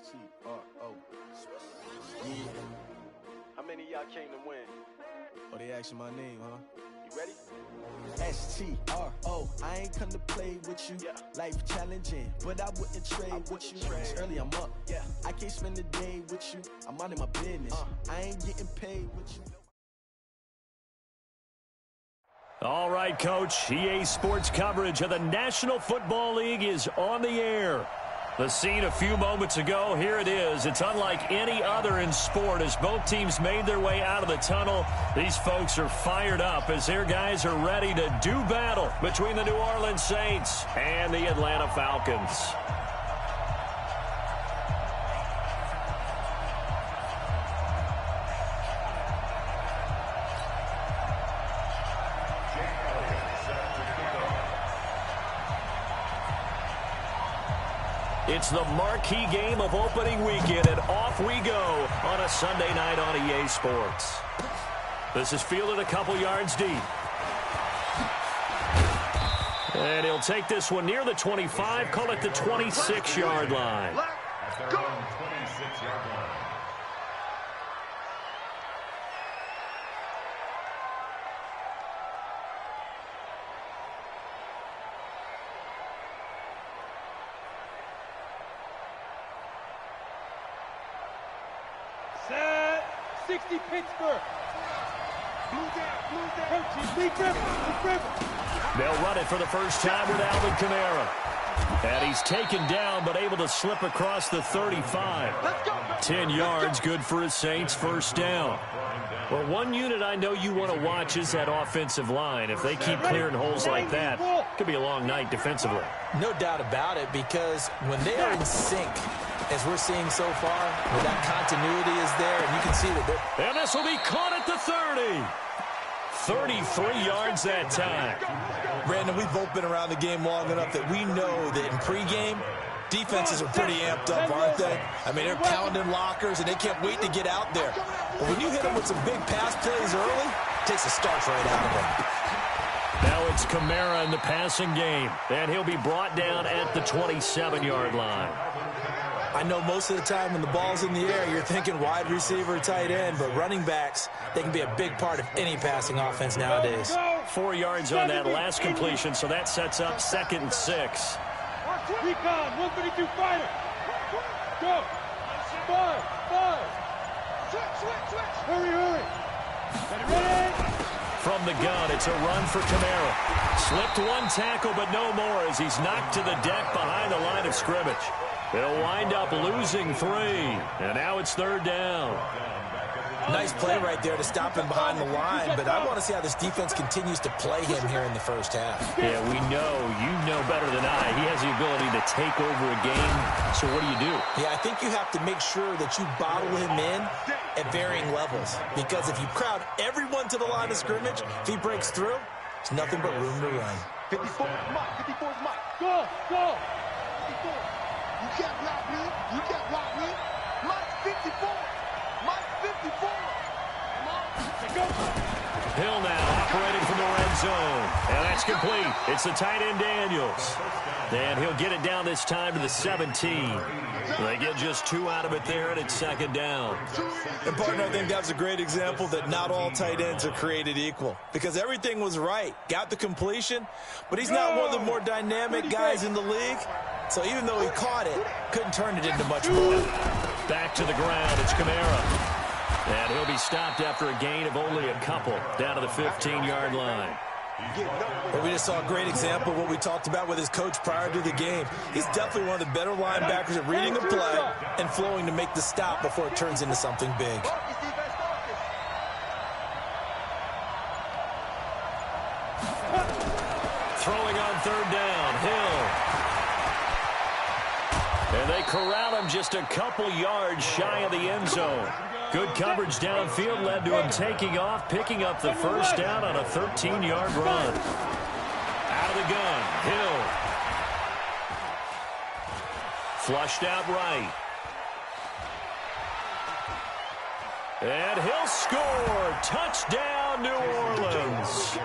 S-T-R-O. Yeah. How many of y'all came to win? Oh, they asking my name, huh? You ready? S-T-R-O. I ain't come to play with you. Yeah. Life challenging, but I wouldn't trade with you. It's early, I'm up. Yeah. I can't spend the day with you. I'm out of my business. I ain't getting paid with you. All right, Coach. EA Sports coverage of the National Football League is on the air. The scene a few moments ago, here it is. It's unlike any other in sport as both teams made their way out of the tunnel. These folks are fired up as their guys are ready to do battle between the New Orleans Saints and the Atlanta Falcons. It's the marquee game of opening weekend, and off we go on a Sunday night on EA Sports. This is fielded a couple yards deep. And he'll take this one near the 25, call it the 26-yard line. Let's go! 26-yard line. Set 60 Pittsburgh. Blue down. They'll run it for the first time with Alvin Kamara. And he's taken down but able to slip across the 35. 10 yards, good for his Saints, first down. Well, one unit I know you want to watch is that offensive line. If they keep clearing holes like that, it could be a long night defensively. No doubt about it, because when they are in sync, as we're seeing so far, where that continuity is there, and you can see that they're... And this will be caught at the 30. 33 yards that time. Brandon, we've both been around the game long enough that we know that in pregame, defenses are pretty amped up, aren't they? I mean, they're pounding lockers, and they can't wait to get out there. But when you hit them with some big pass plays early, it takes a starch right out of them. Now it's Kamara in the passing game, and he'll be brought down at the 27-yard line. I know most of the time when the ball's in the air, you're thinking wide receiver, tight end, but running backs, they can be a big part of any passing offense nowadays. 4 yards on that last completion, so that sets up 2nd and 6. Recon, 132 fighter. Go. 5. Switch. Hurry. Ready. From the gun, it's a run for Kamara. Slipped one tackle, but no more as he's knocked to the deck behind the line of scrimmage. They'll wind up losing 3, and now it's 3rd down. Nice play right there to stop him behind the line, but I want to see how this defense continues to play him here in the first half. Yeah, we know. You know better than I. He has the ability to take over a game, so what do? Yeah, I think you have to make sure that you bottle him in at varying levels, because if you crowd everyone to the line of scrimmage, if he breaks through, there's nothing but room to run. 54 is Mike. Go. 54. You can't block me. Mike 54. Come on. Go. Hill now operating from the red zone. And that's complete. It's the tight end Daniels. And he'll get it down this time to the 17. They get just 2 out of it there, and it's 2nd down. And, partner, I think that was a great example that not all tight ends are created equal, because everything was right. Got the completion, but he's not one of the more dynamic guys in the league. So even though he caught it, couldn't turn it into much more. Back to the ground, it's Kamara. And he'll be stopped after a gain of only a couple, down to the 15-yard line. But we just saw a great example of what we talked about with his coach prior to the game. He's definitely one of the better linebackers at reading a play and flowing to make the stop before it turns into something big. Throwing on 3rd down, Hill. And they corral him just a couple yards shy of the end zone. Good coverage downfield led to him taking off, picking up the first down on a 13-yard run. Out of the gun, Hill. Flushed out right. And he'll score. Touchdown, New Orleans.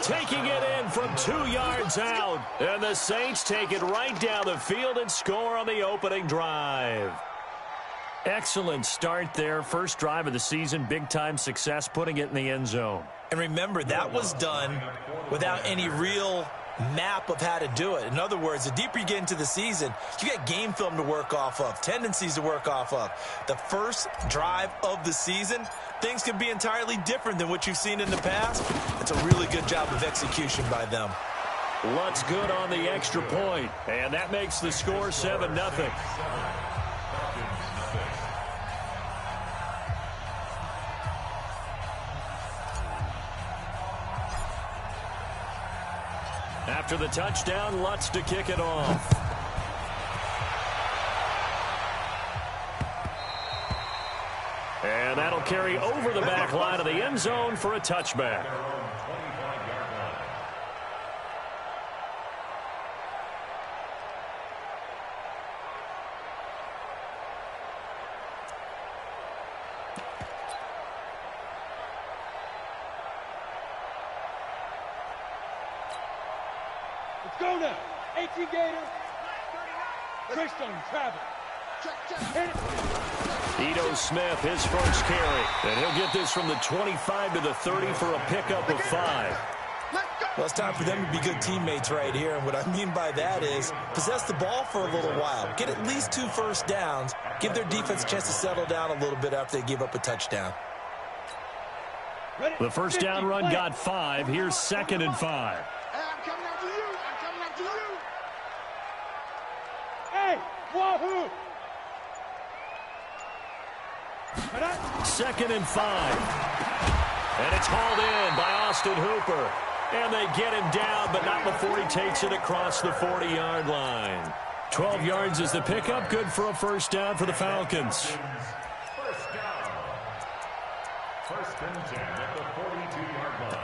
Taking it in from 2 yards out. And the Saints take it right down the field and score on the opening drive. Excellent start there. First drive of the season, big-time success, putting it in the end zone. And remember, that was done without any real map of how to do it. In other words, the deeper you get into the season, you get game film to work off of, tendencies to work off of. The first drive of the season, things can be entirely different than what you've seen in the past. It's a really good job of execution by them. Lutz good on the extra point, and that makes the score 7-0. After the touchdown, Lutz to kick it off. And that'll carry over the back line of the end zone for a touchback. Go now. 18 Gator. Christian travel. Hit it. Ito Smith, his first carry. And he'll get this from the 25 to the 30 for a pickup of 5. Well, it's time for them to be good teammates right here. And what I mean by that is possess the ball for a little while. Get at least 2 first downs. Give their defense a chance to settle down a little bit after they give up a touchdown. The first down run got 5. Here's 2nd and 5. Wahoo! 2nd and 5. And it's hauled in by Austin Hooper. And they get him down, but not before he takes it across the 40-yard line. 12 yards is the pickup. Good for a first down for the Falcons. First down. 1st and 10 at the 42-yard line.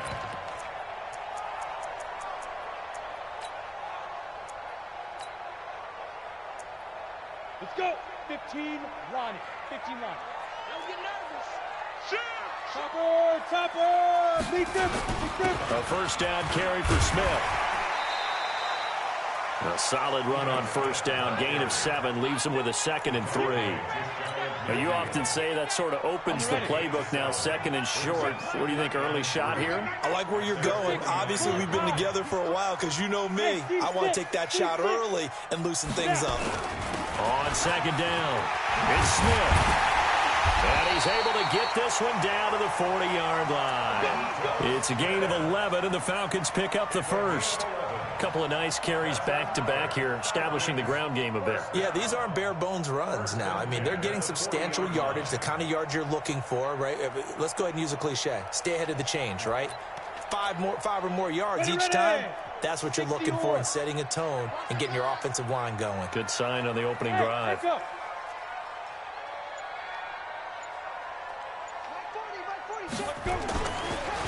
Let's go. 15, Ronnie. 15, Ronnie. Don't get nervous. Shoot! Topper! Leak them! A first down carry for Smith. A solid run on first down. Gain of 7 leaves him with a 2nd and 3. Now, you often say that sort of opens the playbook now, 2nd and short. What do you think, early shot here? I like where you're going. Obviously, we've been together for a while because you know me. I want to take that shot early and loosen things up. On 2nd down, it's Smith. And he's able to get this one down to the 40-yard line. It's a gain of 11, and the Falcons pick up the first. A couple of nice carries back-to-back here, establishing the ground game a bit. Yeah, these aren't bare-bones runs now. I mean, they're getting substantial yardage, the kind of yards you're looking for, right? Let's go ahead and use a cliche. Stay ahead of the change, right? 5 or more yards each time. That's what you're looking for in setting a tone and getting your offensive line going. Good sign on the opening drive.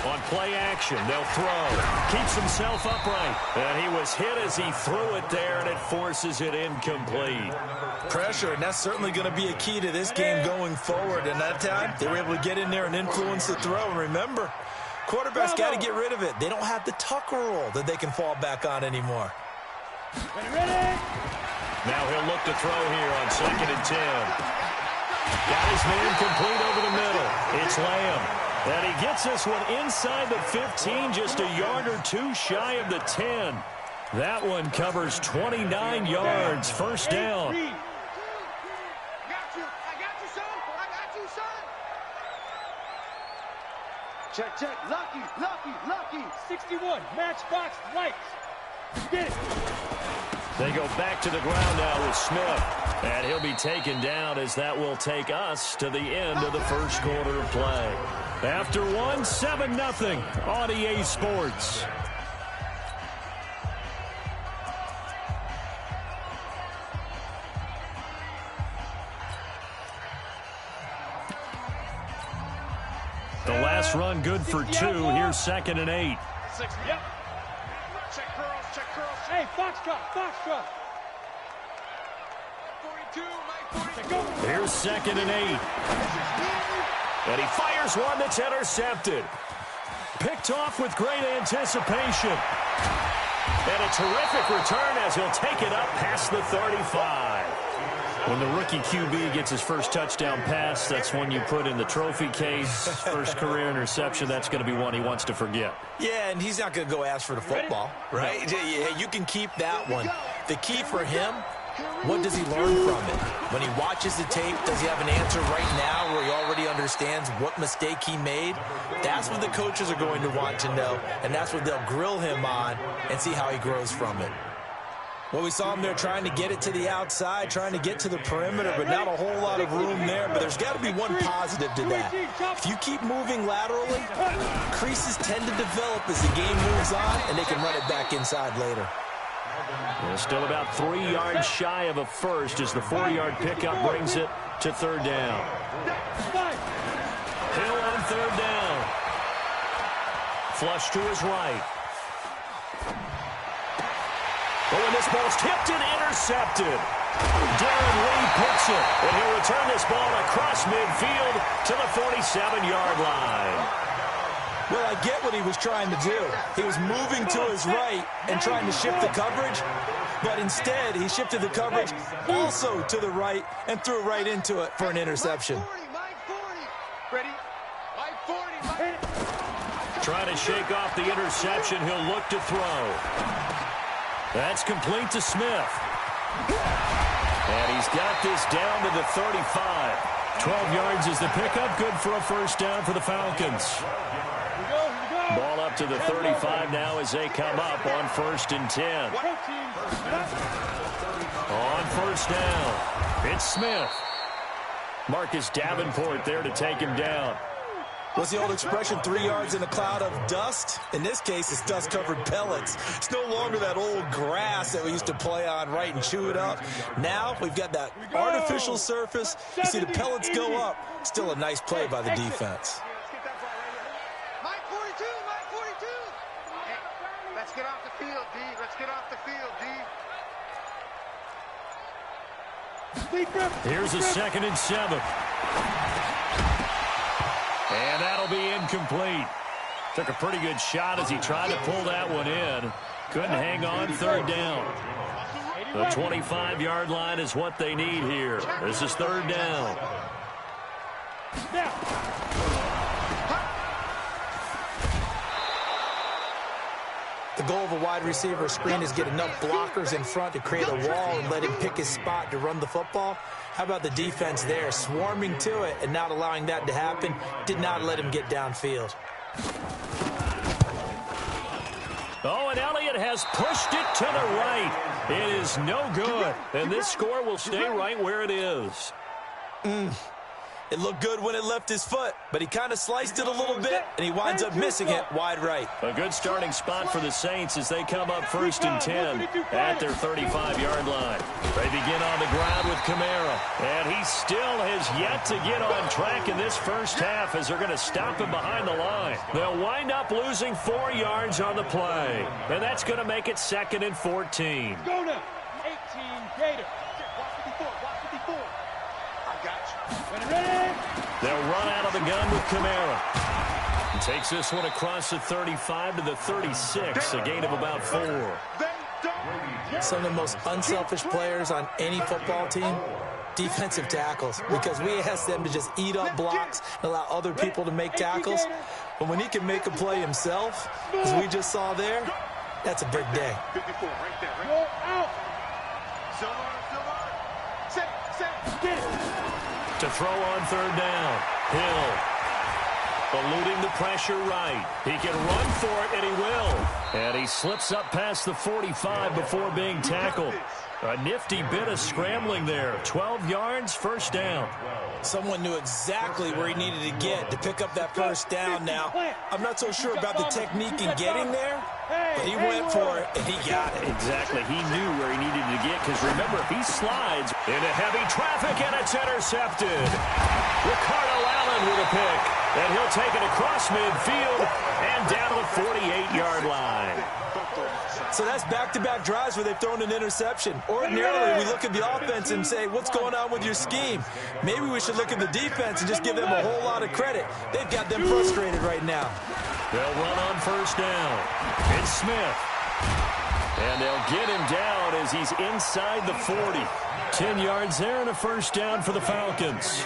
On play action, they'll throw. Keeps himself upright. And he was hit as he threw it there, and it forces it incomplete. Pressure, and that's certainly going to be a key to this game going forward. And that time, they were able to get in there and influence the throw. And remember, quarterbacks got to get rid of it. They don't have the Tucker rule that they can fall back on anymore. Now he'll look to throw here on 2nd and 10. Got his man complete over the middle. It's Lamb. And he gets this one inside the 15, just a yard or 2 shy of the 10. That one covers 29 yards. First down. I got you, son. Check. Lucky. 61, matchbox lights. Get it. They go back to the ground now with Smith. And he'll be taken down as that will take us to the end of the first quarter of play. After 7-0 on EA Sports. The last run good for 2. Here's 2nd and 8. Yep. Check curls. Hey, Foxtrot. 42, Here's 2nd and 8. And he fires one that's intercepted. Picked off with great anticipation. And a terrific return as he'll take it up past the 35. When the rookie QB gets his first touchdown pass, that's when you put in the trophy case. First career interception, that's going to be one he wants to forget. Yeah, and he's not going to go ask for the football, right? Yeah, you can keep that one. The key for him, what does he learn from it? When he watches the tape, does he have an answer right now where he already understands what mistake he made? That's what the coaches are going to want to know, and that's what they'll grill him on and see how he grows from it. Well, we saw him there trying to get it to the outside, trying to get to the perimeter, but not a whole lot of room there. But there's got to be one positive to that. If you keep moving laterally, creases tend to develop as the game moves on, and they can run it back inside later. Well, still about 3 yards shy of a first as the 4-yard pickup brings it to third down. Hill on third down. Flush to his right. But when this ball's tipped and intercepted, Darren Lee picks it, and he'll return this ball across midfield to the 47-yard line. Well, I get what he was trying to do. He was moving to his right and trying to shift the coverage, but instead he shifted the coverage also to the right and threw right into it for an interception. Ready? Trying to shake off the interception, he'll look to throw. That's complete to Smith. And he's got this down to the 35. 12 yards is the pickup. Good for a first down for the Falcons. Ball up to the 35 now as they come up on 1st and 10. On first down, it's Smith. Marcus Davenport there to take him down. What's the old expression, 3 yards in a cloud of dust? In this case, it's dust-covered pellets. It's no longer that old grass that we used to play on, right, and chew it up. Now we've got that artificial surface. You see the pellets go up. Still a nice play by the defense. Mike 42, Mike 42. Hey, let's get off the field, D. Let's get off the field, D. Here's a 2nd and 7. And that'll be incomplete. Took a pretty good shot as he tried to pull that one in. Couldn't hang on third down. The 25-yard line is what they need here. This is third down. The goal of a wide receiver screen is get enough blockers in front to create a wall and let him pick his spot to run the football. How about the defense there, swarming to it and not allowing that to happen? Did not let him get downfield. Oh, and Elliott has pushed it to the right. It is no good, and this score will stay right where it is. It looked good when it left his foot, but he kind of sliced it a little bit, and he winds up missing it wide right. A good starting spot for the Saints as they come up 1st and 10 at their 35-yard line. They begin on the ground with Kamara, and he still has yet to get on track in this first half as they're going to stop him behind the line. They'll wind up losing 4 yards on the play, and that's going to make it 2nd and 14. Go now. 18 Gator. Watch 54. Watch 54. I got you. Ready? They'll run out of the gun with Kamara. He takes this one across the 35 to the 36, a gain of about 4. Some of the most unselfish players on any football team, defensive tackles, because we ask them to just eat up blocks and allow other people to make tackles. But when he can make a play himself, as we just saw there, that's a big day. 54 right there. Go out. Silver. Set. Get it. To throw on third down, Hill eluding the pressure right. He can run for it, and he will. And he slips up past the 45 before being tackled. A nifty bit of scrambling there. 12 yards, first down. Someone knew exactly where he needed to get to pick up that first down now. I'm not so sure about the technique in getting there, but he went for it, and he got it. Exactly. He knew where he needed to get, because remember, if he slides into heavy traffic and it's intercepted. Ricardo Allen with a pick, and he'll take it across midfield and down to the 48-yard line. So that's back-to-back drives where they've thrown an interception. Ordinarily, we look at the offense and say, what's going on with your scheme? Maybe we should look at the defense and just give them a whole lot of credit. They've got them frustrated right now. They'll run on first down. It's Smith. And they'll get him down as as he's inside the 40. 10 yards there and a first down for the Falcons.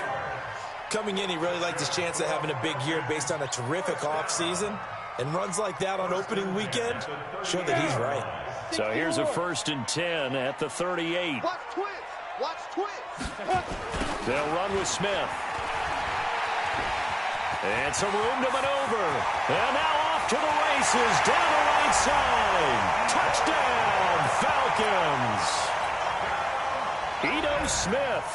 Coming in, he really liked his chance of having a big year based on a terrific offseason. And runs like that on opening weekend show that he's right. So here's a 1st and 10 at the 38. Watch twist. Watch twist. They'll run with Smith. And some room to maneuver. And now off to the races down the right side. Touchdown, Falcons. Ito Smith,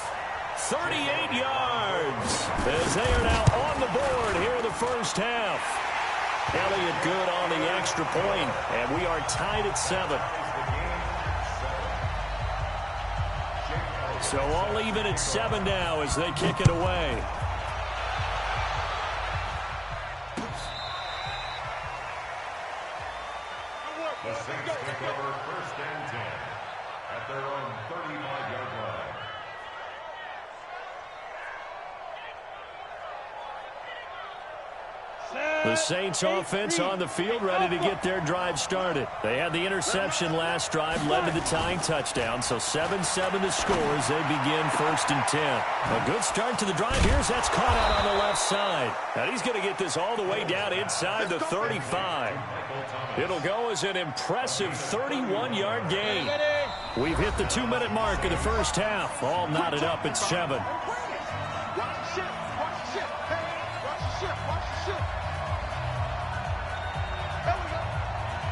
38 yards. As they are now on the board here in the first half. Elliott good on the extra point, and we are tied at 7. So all even at 7 now as they kick it away. The Saints take over 1st and 10 at their own 35-yard line. The Saints offense on the field ready to get their drive started. They had the interception last drive, led to the tying touchdown, so 7-7 to score as they begin 1st and 10. A good start to the drive. Here's that's caught out on the left side. And he's going to get this all the way down inside the 35. It'll go as an impressive 31-yard gain. We've hit the 2-minute mark of the first half. All knotted up at 7.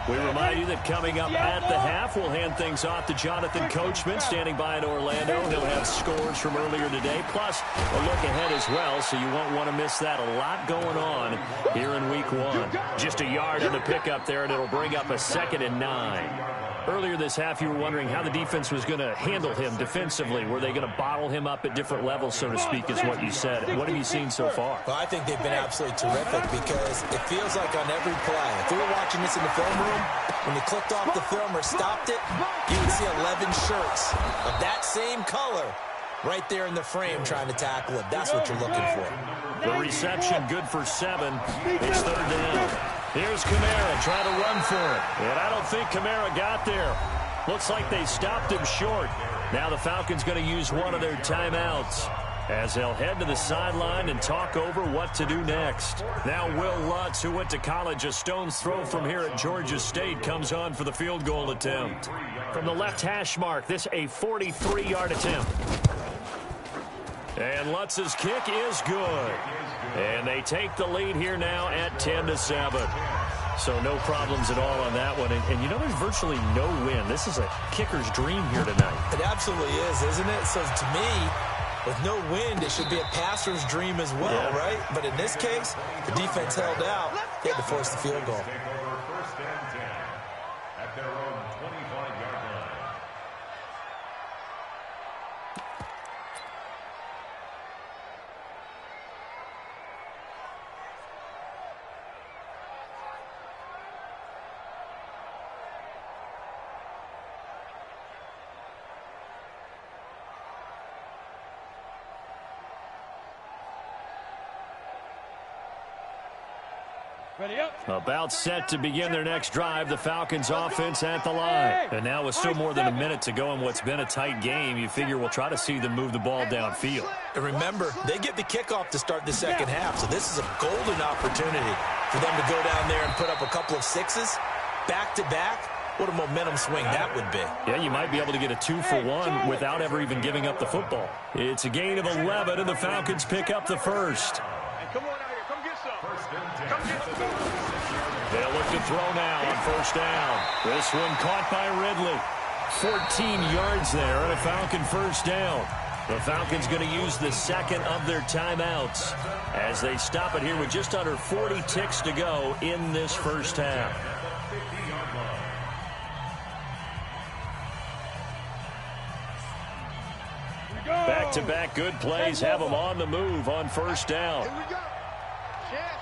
We remind you that coming up at the half, we'll hand things off to Jonathan Coachman, standing by in Orlando. He'll have scores from earlier today, plus a look ahead as well, so you won't want to miss that. A lot going on here in Week 1. Just a yard on the pickup there, and it'll bring up a 2nd and 9. Earlier this half, you were wondering how the defense was going to handle him defensively. Were they going to bottle him up at different levels, so to speak, is what you said. What have you seen so far? Well, I think they've been absolutely terrific because it feels like on every play, if we were watching this in the film room, when you clicked off the film or stopped it, you would see 11 shirts of that same color right there in the frame trying to tackle it. That's what you're looking for. The reception good for 7. It's 3rd down. Here's Kamara trying to run for it. And I don't think Kamara got there. Looks like they stopped him short. Now the Falcons going to use one of their timeouts as they'll head to the sideline and talk over what to do next. Now Will Lutz, who went to college a stone's throw from here at Georgia State, comes on for the field goal attempt. From the left hash mark, this a 43-yard attempt. And Lutz's kick is good. And they take the lead here now at 10-7. So no problems at all on that one. And you know, there's virtually no win. This is a kicker's dream here tonight. It absolutely is, isn't it? So to me, with no wind, it should be a passer's dream as well, right? But in this case, the defense held out. They had to force the field goal. Take over 1st and 10 at their own 25-yard line. Ready up. About set to begin their next drive, the Falcons offense at the line. And now with still more than a minute to go in what's been a tight game, you figure we'll try to see them move the ball downfield. And remember, they get the kickoff to start the second half, so this is a golden opportunity for them to go down there and put up a couple of sixes back-to-back. What a momentum swing that would be. Yeah, you might be able to get a 2-for-1 without ever even giving up the football. It's a gain of 11, and the Falcons pick up the first. Come on out here. Come get some. 1st and 10. Come get some. They'll look to throw now on 1st down. This one caught by Ridley. 14 yards there and a Falcon 1st down. The Falcons going to use the 2nd of their timeouts as they stop it here with just under 40 ticks to go in this first half. Back-to-back good plays have them on the move on 1st down. Here we go. Chance.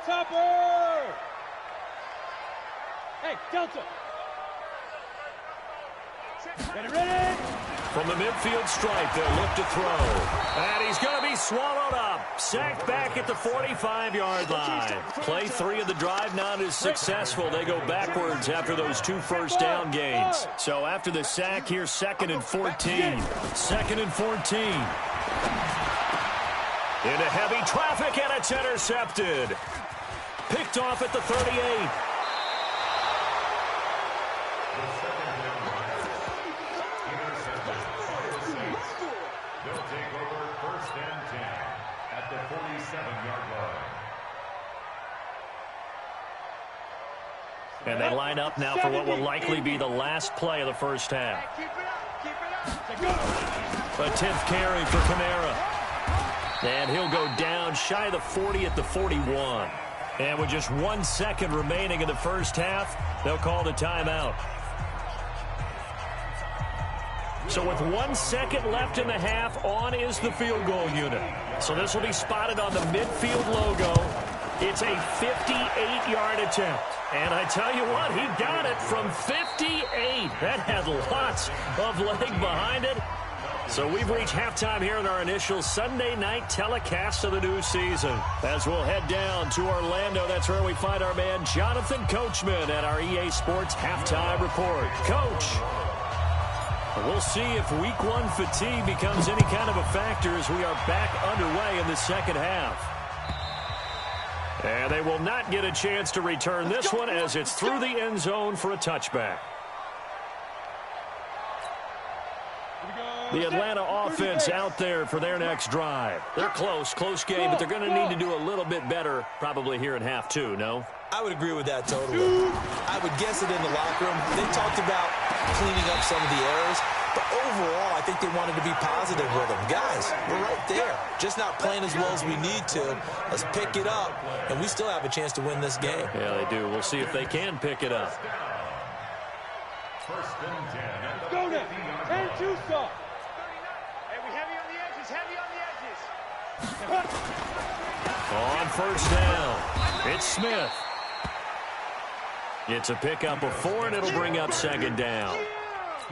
Topper! Hey, Delta! Ready? From the midfield stripe, they'll look to throw. And he's going to be swallowed up. Sacked back at the 45-yard line. Play 3 of the drive not as successful. They go backwards after those 2 first-down gains. So after the sack, here's 2nd and 14. 2nd and 14. Into heavy traffic, and it's intercepted. Picked off at the 38. And they line up now for what will likely be the last play of the first half. A 10th carry for Kamara. And he'll go down shy of the 40 at the 41. And with just 1 second remaining in the first half, they'll call the timeout. So with 1 second left in the half, on is the field goal unit. So this will be spotted on the midfield logo. It's a 58-yard attempt. And I tell you what, he got it from 58. That had lots of leg behind it. So we've reached halftime here in our initial Sunday night telecast of the new season. As we'll head down to Orlando, that's where we find our man Jonathan Coachman at our EA Sports Halftime Report. Coach, we'll see if Week 1 fatigue becomes any kind of a factor as we are back underway in the second half. And they will not get a chance to return this one as it's through the end zone for a touchback. The Atlanta offense out there for their next drive. They're close game, but they're going to need to do a little bit better probably here in half 2, no? I would agree with that totally. I would guess it in the locker room. They talked about cleaning up some of the errors, but overall, I think they wanted to be positive with them. Guys, we're right there. Just not playing as well as we need to. Let's pick it up, and we still have a chance to win this game. Yeah, they do. We'll see if they can pick it up. First and 10. Go now. 10-2 stop. Hey, we heavy on the edges, heavy on the edges. On first down, it's Smith. It's a pickup of 4, and it'll bring up 2nd down.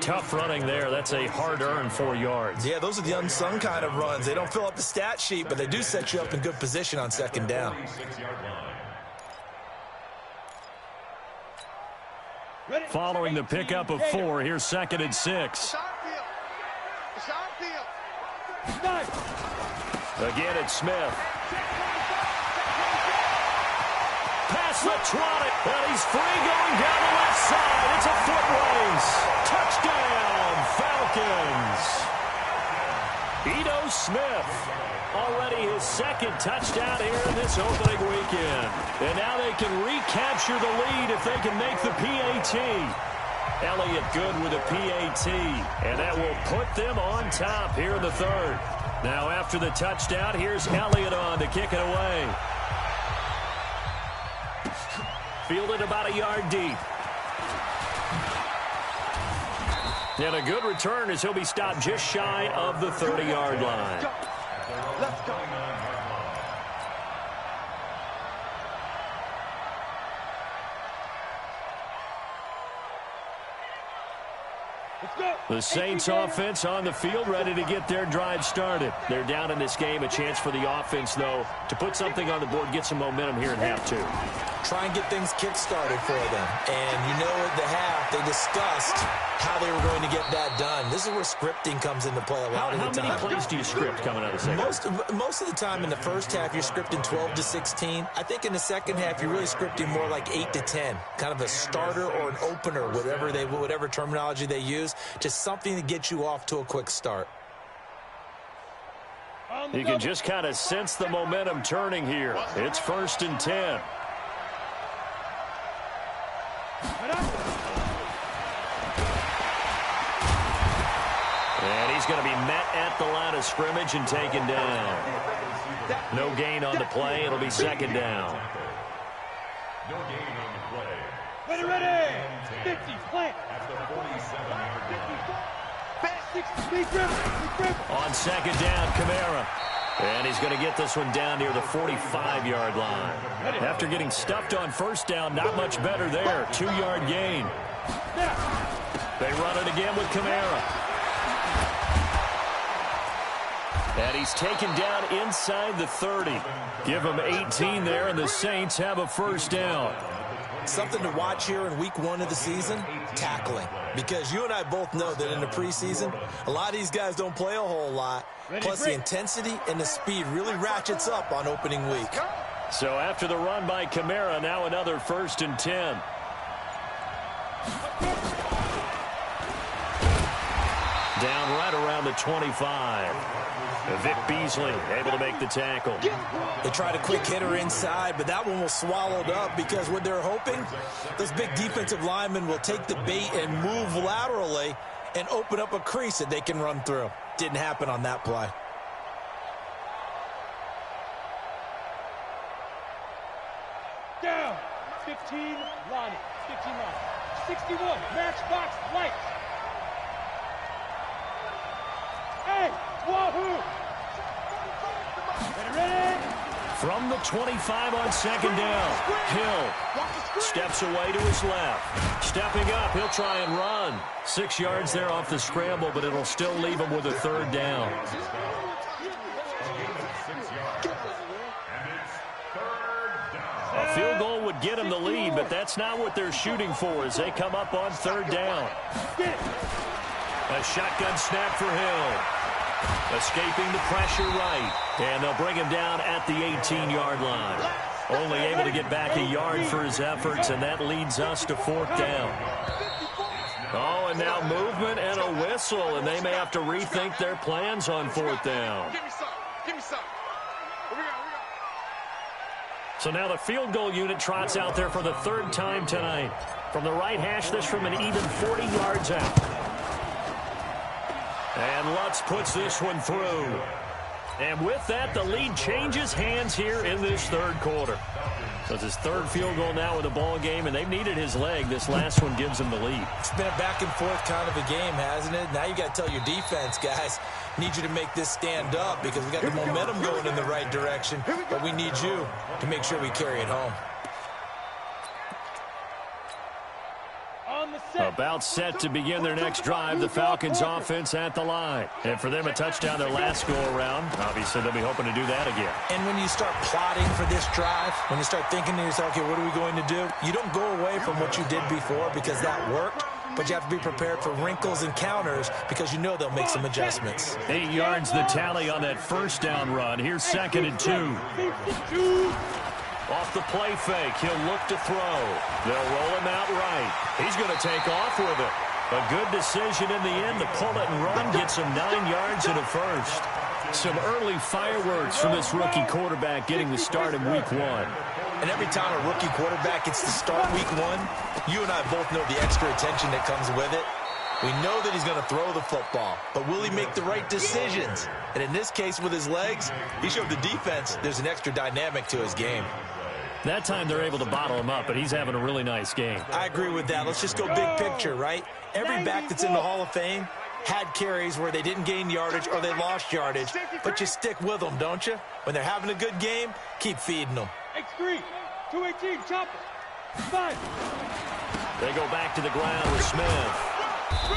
Tough running there. That's a hard-earned 4 yards. Yeah, those are the unsung kind of runs. They don't fill up the stat sheet, but they do set you up in good position on 2nd down. Following the pickup of 4, here's 2nd and 6. Again, it's Smith. Pass electronic, and he's free going down the left side. It's a foot race. Touchdown, Falcons. Ito Smith, already his 2nd touchdown here in this opening weekend. And now they can recapture the lead if they can make the PAT. Elliott good with a PAT, and that will put them on top here in the 3rd. Now after the touchdown, here's Elliott on to kick it away. Fielded about a yard deep. And a good return as he'll be stopped just shy of the 30-yard line. Let's go. The Saints offense on the field, ready to get their drive started. They're down in this game. A chance for the offense, though, to put something on the board, get some momentum here in half 2. Try and get things kick-started for them. And you know at the half, they discussed how they were going to get that done. This is where scripting comes into play a lot of the time. How many plays do you script coming out of the second? Most of the time in the first half, you're scripting 12 to 16. I think in the second half, you're really scripting more like 8 to 10. Kind of a starter or an opener, whatever terminology they use. Just something to get you off to a quick start. You can just kind of sense the momentum turning here. It's 1st and 10. And he's going to be met at the line of scrimmage and taken down. No gain on the play. It'll be 2nd down. No gain on the play. Ready. 50, plant. At the 47-yard line. On 2nd down, Kamara. And he's going to get this one down near the 45-yard line. After getting stuffed on 1st down, not much better there. 2-yard gain. They run it again with Kamara. And he's taken down inside the 30. Give him 18 there, and the Saints have a first down. Something to watch here in week 1 of the season, tackling. Because you and I both know that in the preseason, a lot of these guys don't play a whole lot. Plus the intensity and the speed really ratchets up on opening week. So after the run by Kamara, now another 1st and 10. Down right around the 25. Vic Beasley able to make the tackle. They tried a quick hitter inside, but that one was swallowed up because what they're hoping, those big defensive linemen will take the bait and move laterally and open up a crease that they can run through. Didn't happen on that play. Down. 15, Lonnie. 15 Lonnie. 61, matchbox, light. Hey, wahoo! Ready? From the 25 on 2nd down, Hill steps away to his left. Stepping up, he'll try and run. 6 yards there off the scramble, but it'll still leave him with a 3rd down. A field goal would get him the lead, but that's not what they're shooting for as they come up on 3rd down. A shotgun snap for Hill. Escaping the pressure right. And they'll bring him down at the 18-yard line. Only able to get back a yard for his efforts, and that leads us to 4th down. Oh, and now movement and a whistle, and they may have to rethink their plans on 4th down. Give me some. Give me some. Here we go. So now the field goal unit trots out there for the 3rd time tonight. From the right hash, this from an even 40 yards out. And Lutz puts this one through. And with that, the lead changes hands here in this 3rd quarter. So it's his 3rd field goal now in the ball game, and they've needed his leg. This last one gives him the lead. It's been a back-and-forth kind of a game, hasn't it? Now you got to tell your defense, guys, need you to make this stand up because we got the momentum going in the right direction, but we need you to make sure we carry it home. About set to begin their next drive, the Falcons offense at the line. And for them, a touchdown their last go-around. Obviously, they'll be hoping to do that again. And when you start plotting for this drive, when you start thinking to yourself, okay, what are we going to do? You don't go away from what you did before because that worked, but you have to be prepared for wrinkles and counters because you know they'll make some adjustments. 8 yards the tally on that 1st down run. Here's 2nd and 2. Off the play fake, he'll look to throw. They'll roll him out right. He's going to take off with it. A good decision in the end to pull it and run, gets him 9 yards and a 1st. Some early fireworks from this rookie quarterback getting the start in week 1. And every time a rookie quarterback gets to start week 1, you and I both know the extra attention that comes with it. We know that he's going to throw the football, but will he make the right decisions? And in this case, with his legs, he showed the defense there's an extra dynamic to his game. That time they're able to bottle him up, but he's having a really nice game. I agree with that. Let's just go big picture, right? Every back that's in the Hall of Fame had carries where they didn't gain yardage or they lost yardage, but you stick with them, don't you? When they're having a good game, keep feeding them. X3, 218, chop it. 5. They go back to the ground with Smith.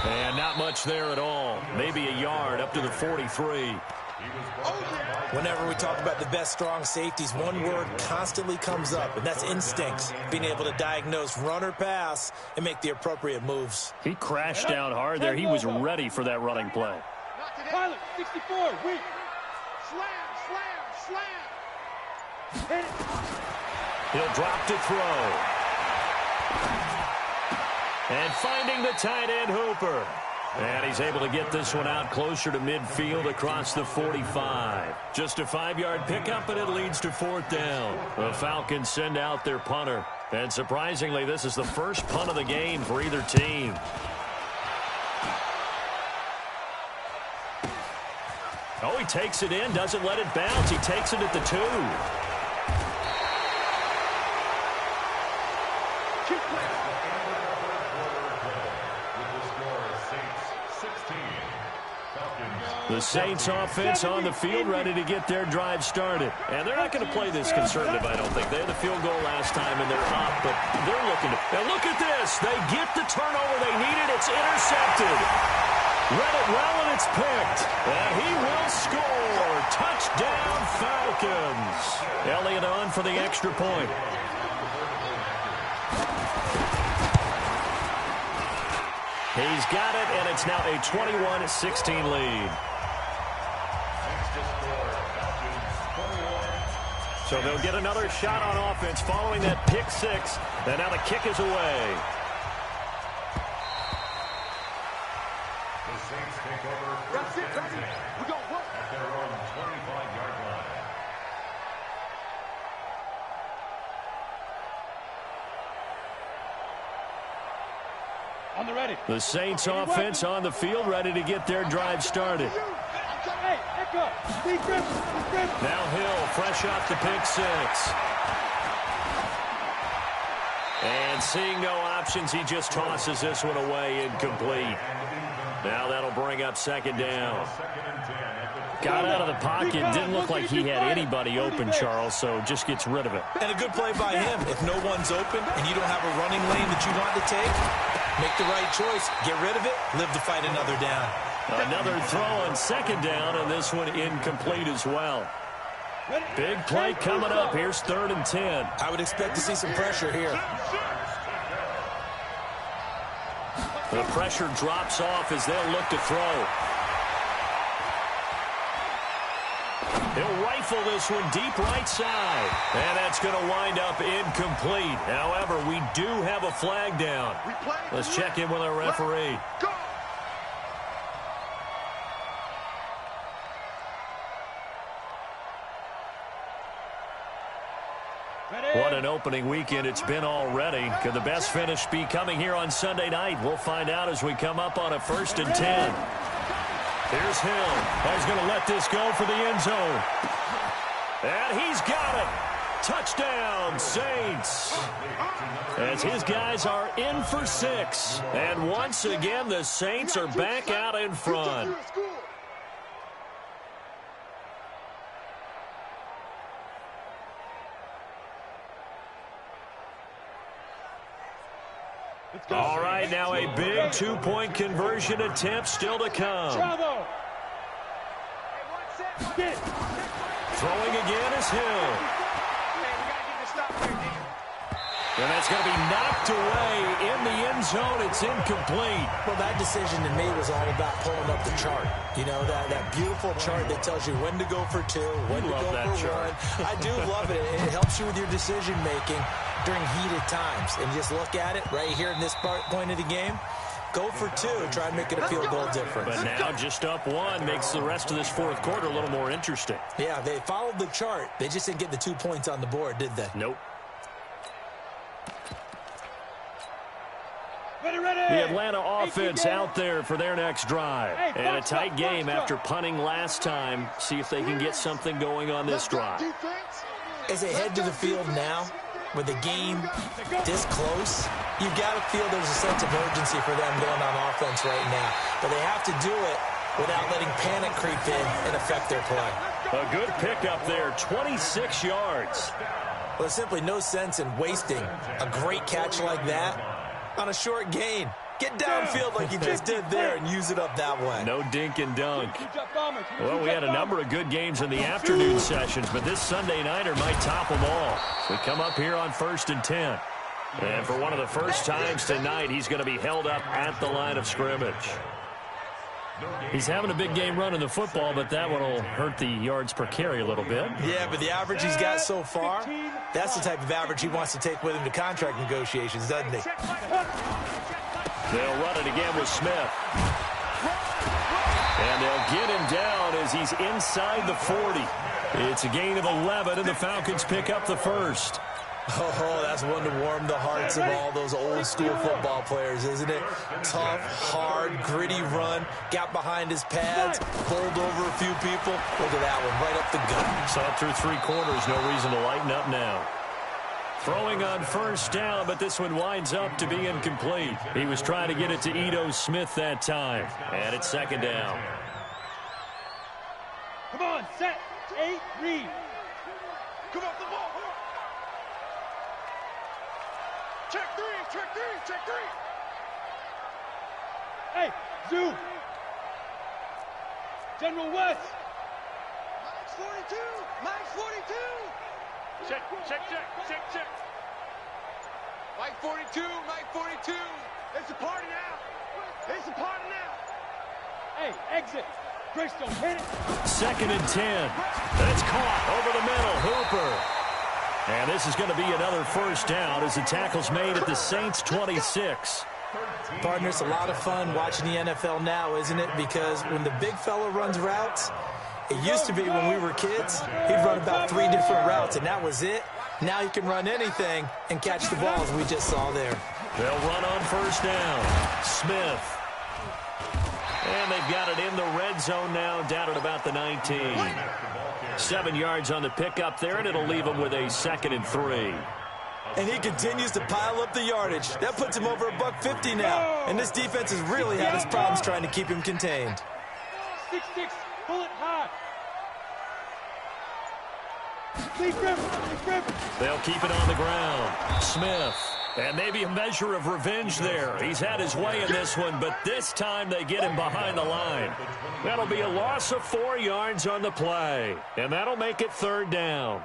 And not much there at all. Maybe a yard up to the 43. Whenever we talk about the best strong safeties, one word constantly comes up, and that's instincts. Being able to diagnose run or pass and make the appropriate moves. He crashed down hard there. He was ready for that running play. Pilot, 64, weak. Slam, slam, slam. Hit it. He'll drop to throw. And finding the tight end, Hooper. And he's able to get this one out closer to midfield across the 45. Just a 5-yard pickup, and it leads to 4th down. The Falcons send out their punter. And surprisingly, this is the first punt of the game for either team. Oh, he takes it in, doesn't let it bounce. He takes it at the 2. The Saints offense on the field ready to get their drive started. And they're not going to play this conservative, I don't think. They had the field goal last time, and they're up, but they're looking to... Now look at this. They get the turnover they needed. It's intercepted. Read it well, and it's picked. And he will score. Touchdown, Falcons. Elliott on for the extra point. He's got it, and it's now a 21-16 lead. So they'll get another shot on offense following that pick six. And now the kick is away. The Saints take over first and 10 at their own 25-yard line. On the ready. The Saints offense on the field, ready to get their drive started. Hey, echo. Now Hill, fresh off the pick six. And seeing no options, he just tosses this one away, incomplete. Now that'll bring up second down. Got out of the pocket, didn't look like he had anybody open, Charles, so just gets rid of it. And a good play by him. If no one's open and you don't have a running lane that you want to take, make the right choice, get rid of it, live to fight another down. Another throw on second down, and this one incomplete as well. Big play coming up. Here's 3rd and 10. I would expect to see some pressure here. The pressure drops off as they'll look to throw. He'll rifle this one deep right side. And that's going to wind up incomplete. However, we do have a flag down. Let's check in with our referee. What an opening weekend it's been already. Could the best finish be coming here on Sunday night? We'll find out as we come up on a 1st and 10. Here's Hill. He's going to let this go for the end zone. And he's got it. Touchdown, Saints. As his guys are in for 6. And once again, the Saints are back out in front. All right, now a big 2-point conversion attempt still to come. Throwing again is Hill. And that's going to be knocked away in the end zone. It's incomplete. Well, that decision to me was all about pulling up the chart. You know, that beautiful chart that tells you when to go for 2, when to go for 1. I do love it. It helps you with your decision-making during heated times. And just look at it right here in this point of the game. Go for 2, try and make it a field goal difference. But now just up 1 makes the rest of this 4th quarter a little more interesting. Yeah, they followed the chart. They just didn't get the 2 points on the board, did they? Nope. Ready. The Atlanta offense out there for their next drive. And a tight game after punting last time. See if they can get something going on this drive. As they head to the field now, with the game this close, you've got to feel there's a sense of urgency for them going on offense right now. But they have to do it without letting panic creep in and affect their play. A good pickup there, 26 yards. Well, there's simply no sense in wasting a great catch like that on a short gain. Get downfield like you just did there and use it up that way. No dink and dunk. Well, we had a number of good games in the afternoon sessions, but this Sunday nighter might top them all. We come up here on 1st and 10. And for one of the first times tonight, he's going to be held up at the line of scrimmage. He's having a big game running the football, but that one will hurt the yards per carry a little bit. Yeah, but the average he's got so far, that's the type of average he wants to take with him to contract negotiations, doesn't he? They'll run it again with Smith. And they'll get him down as he's inside the 40. It's a gain of 11, and the Falcons pick up the first. Oh, that's one to warm the hearts of all those old-school football players, isn't it? Tough, hard, gritty run. Got behind his pads, bowled over a few people. Look at that one, right up the gut. Saw it through 3 quarters. No reason to lighten up now. Throwing on first down, but this one winds up to be incomplete. He was trying to get it to Ito Smith that time. And it's second down. Come on, set, 8, read. Come on, the ball. Check three. Hey, Zoo. General West. Max 42! Max 42! Check, check, check, check, check. Mike 42! Mike 42! It's a party now. It's a party now. Hey, exit. Greystone, hit it. 2nd and 10. That's caught over the middle. Hooper. And this is going to be another first down as the tackle's made at the Saints 26. Partner, it's a lot of fun watching the NFL now, isn't it? Because when the big fella runs routes, it used to be when we were kids, he'd run about 3 different routes, and that was it. Now he can run anything and catch the balls we just saw there. They'll run on first down. Smith. And they've got it in the red zone now, down at about the 19. 7 yards on the pickup there, and it'll leave them with a 2nd and 3. And he continues to pile up the yardage. That puts him over $150 now. And this defense has really had its problems trying to keep him contained. 6-6, pull it high. Leave River. They'll keep it on the ground. Smith. And maybe a measure of revenge there. He's had his way in this one, but this time they get him behind the line. That'll be a loss of 4 yards on the play. And that'll make it 3rd down.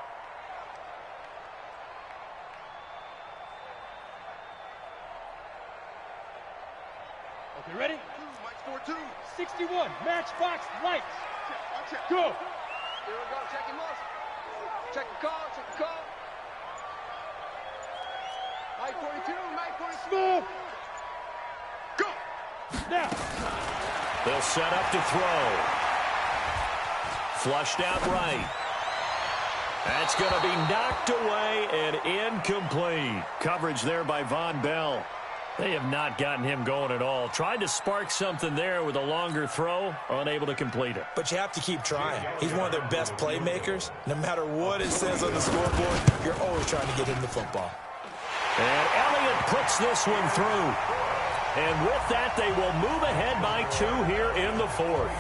Okay, ready? Mike 42! 61, matchbox lights. Go. Here we go, check him off. Check the call, check the call. Mike 42, Mike 42. Smooth. Go! Now. They'll set up to throw. Flushed out right. That's going to be knocked away and incomplete. Coverage there by Von Bell. They have not gotten him going at all. Tried to spark something there with a longer throw, unable to complete it. But you have to keep trying. He's one of their best playmakers. No matter what it says on the scoreboard, you're always trying to get him the football. And Elliott puts this one through. And with that, they will move ahead by 2 here in the 4th.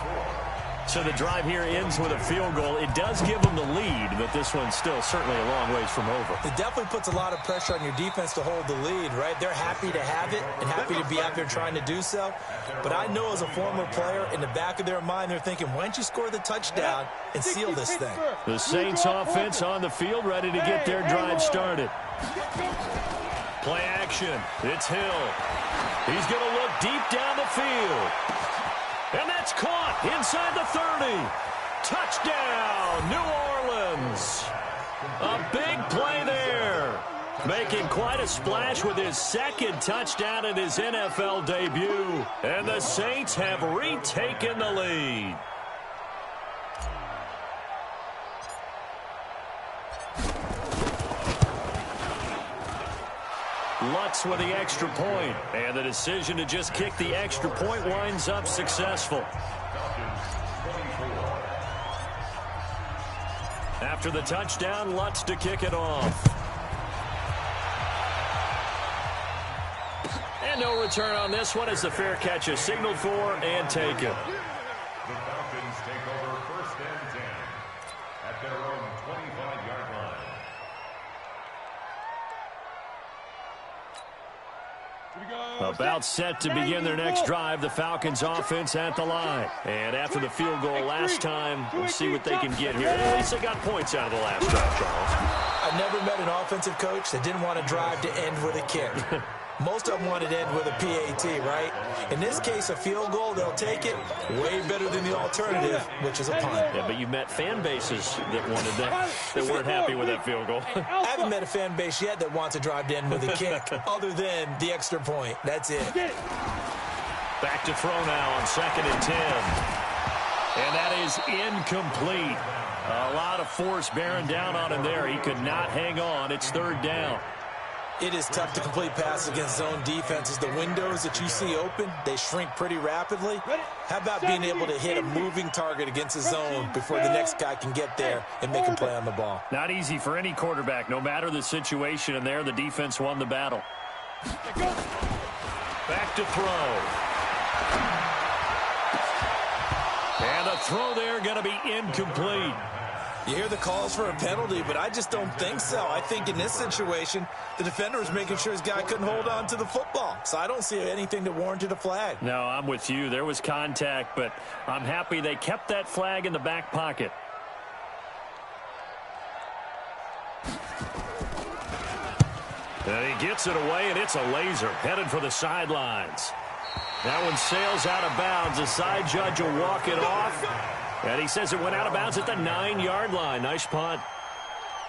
So the drive here ends with a field goal. It does give them the lead, but this one's still certainly a long ways from over. It definitely puts a lot of pressure on your defense to hold the lead, right? They're happy to have it and happy to be out there trying to do so. But I know as a former player, in the back of their mind, they're thinking, why don't you score the touchdown and seal this thing? The Saints offense on the field, ready to get their drive started. Play action. It's Hill. He's going to look deep down the field. And that's caught inside the 30. Touchdown, New Orleans. A big play there. Making quite a splash with his 2nd touchdown in his NFL debut. And the Saints have retaken the lead. Lutz with the extra point, and the decision to just kick the extra point winds up successful. After the touchdown, Lutz to kick it off. And no return on this one as the fair catch is signaled for and taken. The Falcons take over 1st and 10 at their own 25-yard line. About set to begin their next drive, the Falcons offense at the line. And after the field goal last time, we'll see what they can get here. At least they got points out of the last drive, Charles. I never met an offensive coach that didn't want to drive to end with a kick. Most of them wanted to end with a PAT, right? In this case, a field goal, they'll take it. Way better than the alternative, which is a punt. Yeah, but you've met fan bases that wanted that weren't happy with that field goal. I haven't met a fan base yet that wants to drive to end with a kick, other than the extra point. That's it. Back to throw now on 2nd and 10. And that is incomplete. A lot of force bearing down on him there. He could not hang on. It's 3rd down. It is tough to complete passes against zone defenses. The windows that you see open, they shrink pretty rapidly. How about being able to hit a moving target against a zone before the next guy can get there and make a play on the ball? Not easy for any quarterback, no matter the situation, and there the defense won the battle. Back to throw. And the throw there going to be incomplete. You hear the calls for a penalty, but I just don't think so. I think in this situation, the defender was making sure his guy couldn't hold on to the football. So I don't see anything that warranted a flag. No, I'm with you. There was contact, but I'm happy they kept that flag in the back pocket. And he gets it away, and it's a laser headed for the sidelines. That one sails out of bounds. The side judge will walk it off. And he says it went out of bounds at the 9-yard line. Nice punt.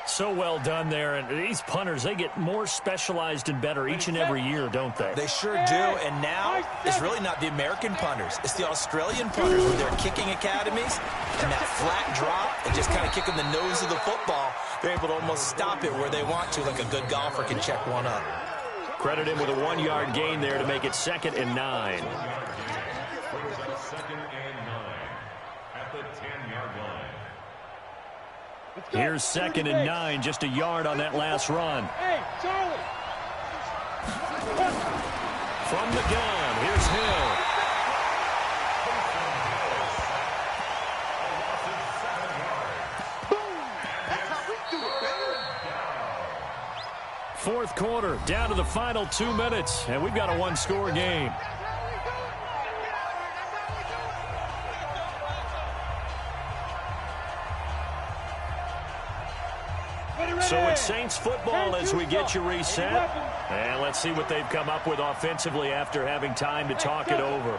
So well done there. And these punters, they get more specialized and better each and every year, don't they? They sure do. And now it's really not the American punters. It's the Australian punters with their kicking academies and that flat drop and just kind of kicking the nose of the football. They're able to almost stop it where they want to, like a good golfer can check one up. Credit him with a 1-yard gain there to make it 2nd and 9. Here's 2nd and 9, just a yard on that last run. Hey, Charlie! From the gun, here's Hill. That's how we do it, baby. 4th quarter, down to the final 2 minutes, and we've got a 1-score game. So it's Saints football as we get you reset. And let's see what they've come up with offensively after having time to talk it over.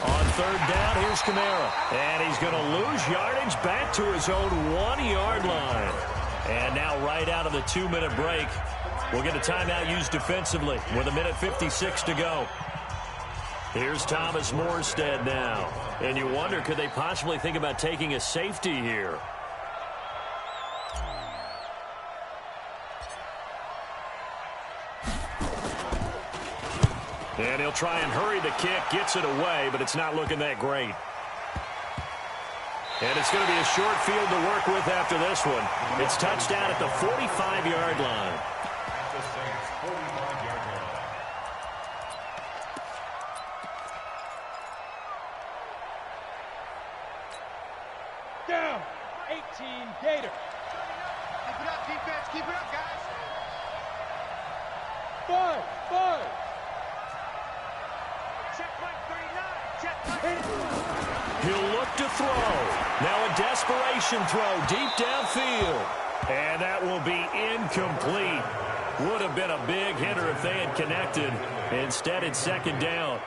On 3rd down, here's Kamara. And he's going to lose yardage back to his own 1-yard line. And now right out of the 2-minute break, we'll get a timeout used defensively with 1:56 to go. Here's Thomas Morstead now. And you wonder, could they possibly think about taking a safety here? And he'll try and hurry the kick, gets it away, but it's not looking that great. And it's going to be a short field to work with after this one. It's touchdown at the 45-yard line. Down. 18 Gator. Keep it up, defense. Keep it up, guys. 5. Check point 39. Check point. He'll look to throw. Now a desperation throw deep downfield. And that will be incomplete. Would have been a big hitter if they had connected. Instead, it's 2nd down.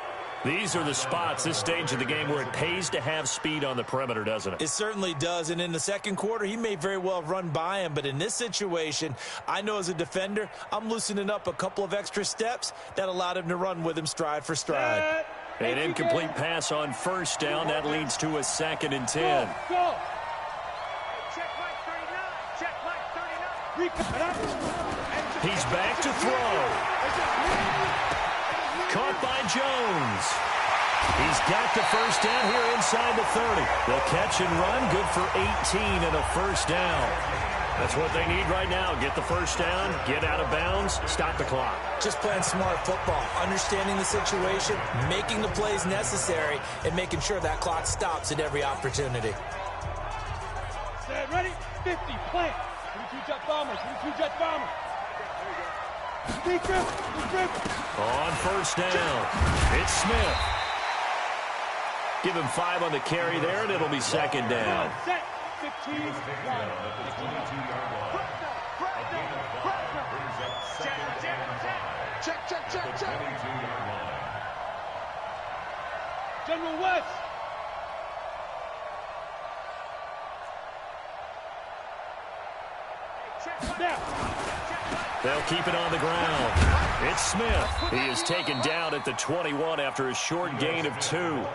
These are the spots, this stage of the game, where it pays to have speed on the perimeter, doesn't it? It certainly does. And in the 2nd quarter, he may very well run by him. But in this situation, I know as a defender, I'm loosening up a couple of extra steps that allowed him to run with him stride for stride. An incomplete pass on 1st down. That leads to a 2nd and 10. Go. Check point 39. Check point 39. He's back to throw. Caught by Jones. He's got the 1st down here inside the 30. The catch and run, good for 18 and a 1st down. That's what they need right now. Get the 1st down, get out of bounds, stop the clock. Just playing smart football, understanding the situation, making the plays necessary, and making sure that clock stops at every opportunity. Set, ready? 50, plant. 22 jet bombers, 22 jet bombers. On 1st down, it's Smith. Give him 5 on the carry there, and it'll be 2nd down. Set, 15, Check. General West. Now. They'll keep it on the ground. It's Smith. He is taken down at the 21 after a short gain of 2.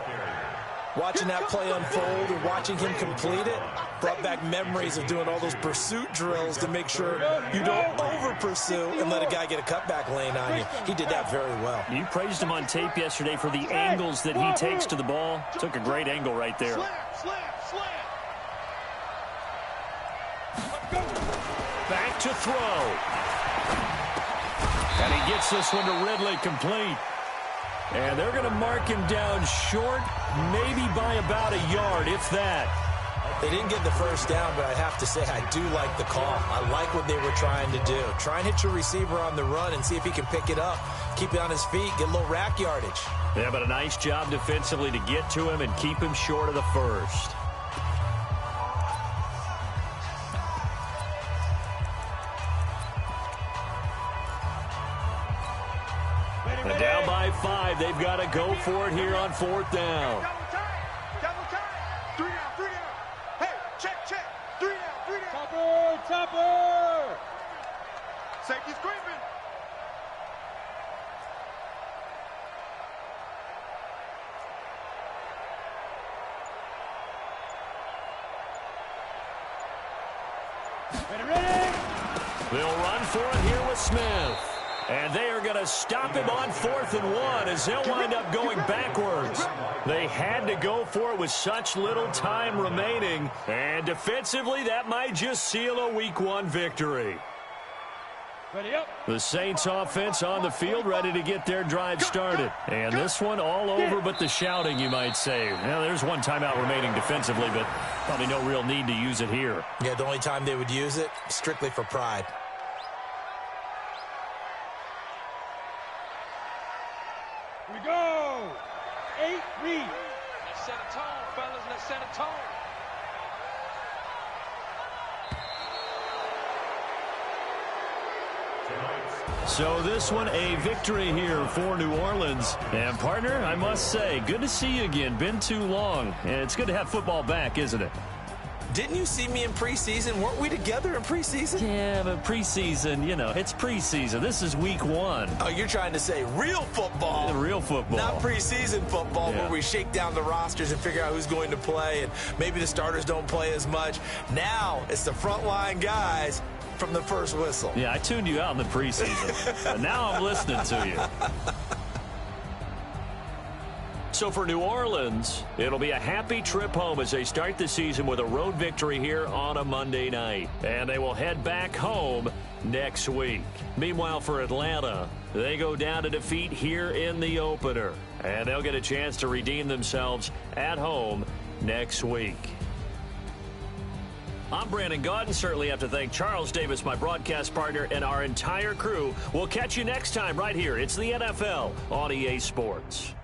Watching that play unfold and watching him complete it brought back memories of doing all those pursuit drills to make sure you don't over-pursue and let a guy get a cutback lane on you. He did that very well. You praised him on tape yesterday for the angles that he takes to the ball. Took a great angle right there. Slam. Back to throw. And he gets this one to Ridley, complete. And they're going to mark him down short, maybe by about a yard, if that. They didn't get the first down, but I have to say I do like the call. I like what they were trying to do. Try and hit your receiver on the run and see if he can pick it up. Keep it on his feet, get a little rack yardage. Yeah, but a nice job defensively to get to him and keep him short of the first. And down by 5. They've got to go for it here on 4th down. Double time. 3 down, 3 down. Hey, check. 3 down, 3 down. Topper. Safety screaming. Ready. They'll run for it here with Smith. And they are going to stop him on 4th and 1 as they'll wind up going backwards. They had to go for it with such little time remaining. And defensively, that might just seal a Week 1 victory. Ready up. The Saints offense on the field, ready to get their drive started. And this one all over but the shouting, you might say. Now, there's one timeout remaining defensively, but probably no real need to use it here. Yeah, the only time they would use it, strictly for pride. Here we go. 8 read. Let's set a tone, fellas. Let's set a tone. So this one a victory here for New Orleans. And partner, I must say, good to see you again. Been too long. And it's good to have football back, isn't it? Didn't you see me in preseason? Weren't we together in preseason? Yeah, but preseason, you know, it's preseason. This is Week 1. Oh, you're trying to say real football. Real football. Not preseason football where we shake down the rosters and figure out who's going to play, and maybe the starters don't play as much. Now it's the frontline guys from the first whistle. Yeah, I tuned you out in the preseason. But now I'm listening to you. So for New Orleans, it'll be a happy trip home as they start the season with a road victory here on a Monday night. And they will head back home next week. Meanwhile, for Atlanta, they go down to defeat here in the opener. And they'll get a chance to redeem themselves at home next week. I'm Brandon Gaudin. Certainly have to thank Charles Davis, my broadcast partner, and our entire crew. We'll catch you next time right here. It's the NFL on EA Sports.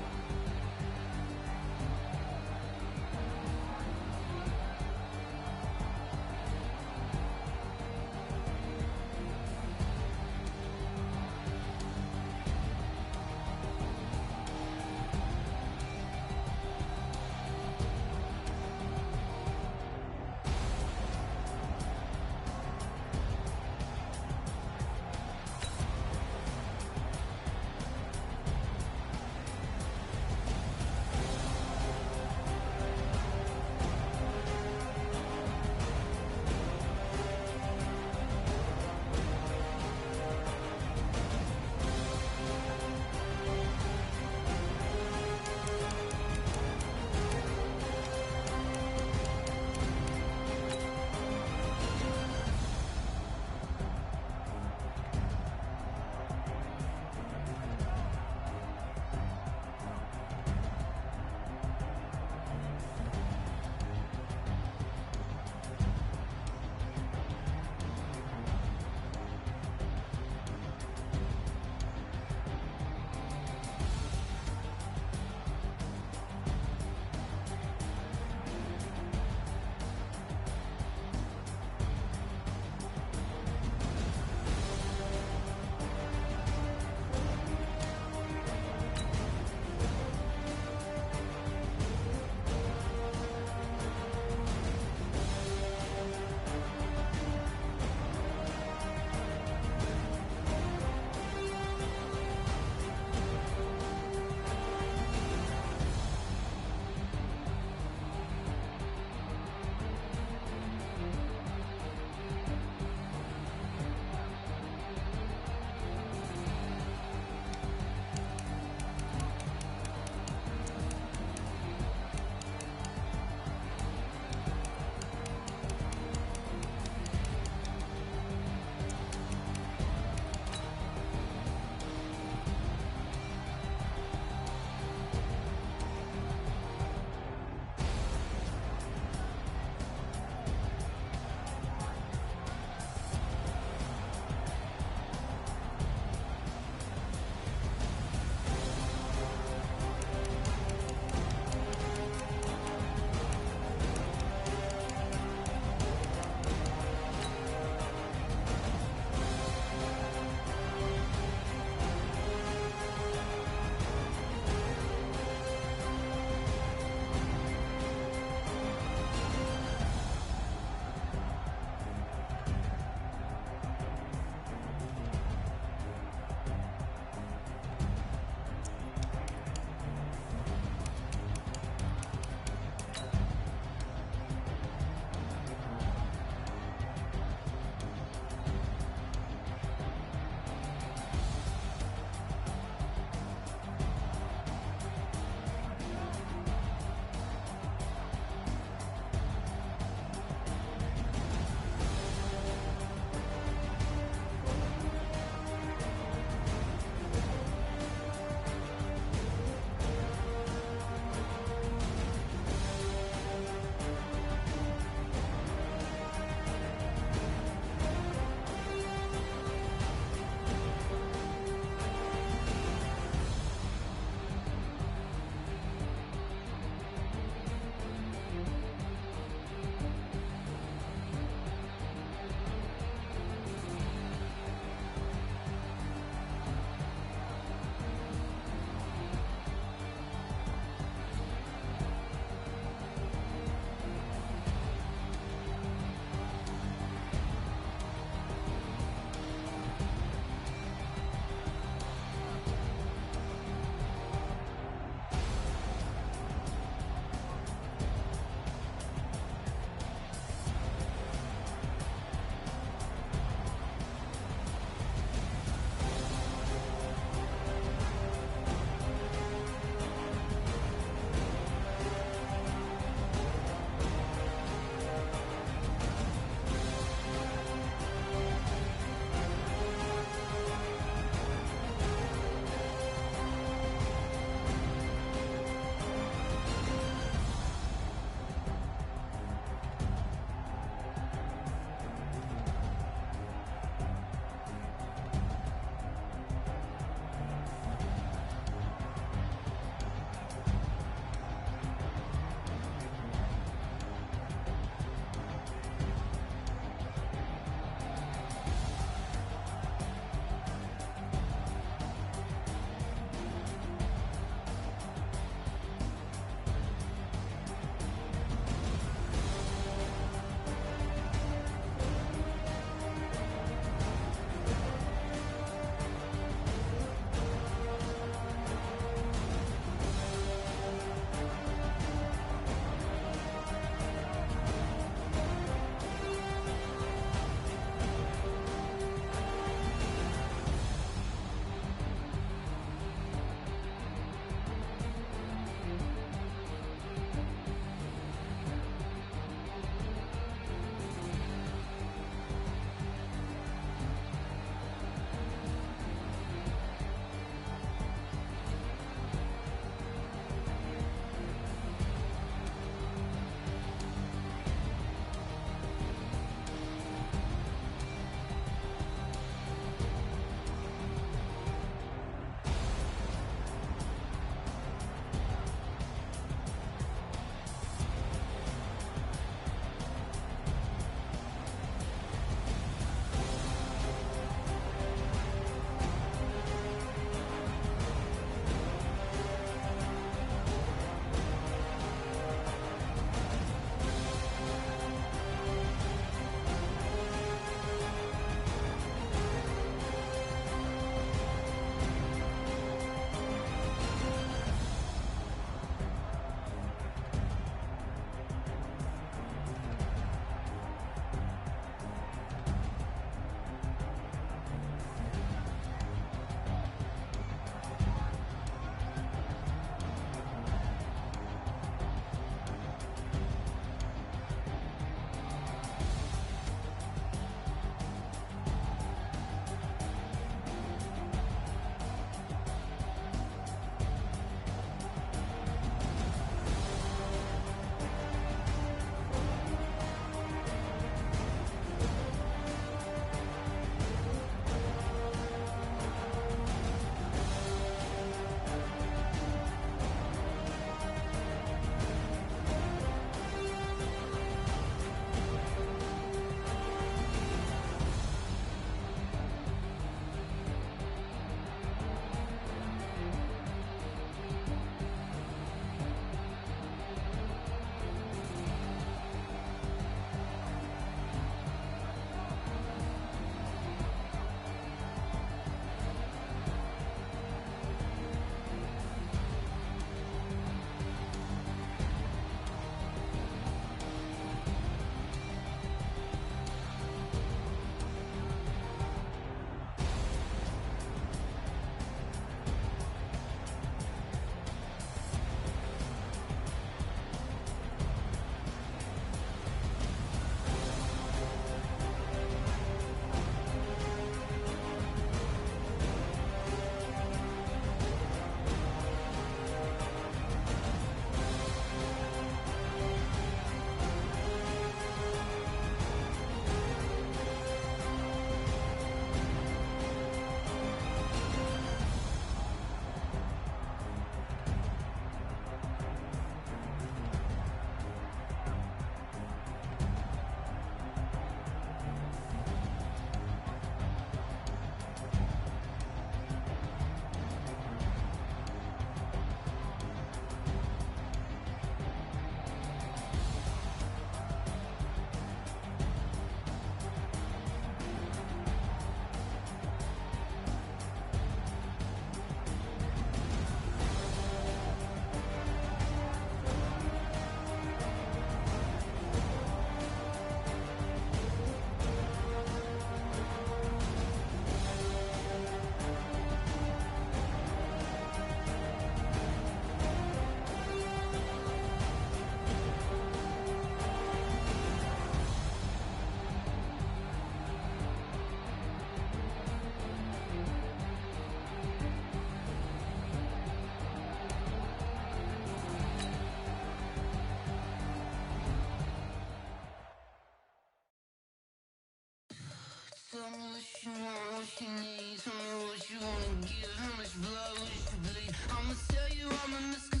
Tell me what you want, what you need. Tell me what you wanna give. How much blood would you bleed? I'ma tell you I'm a misconception.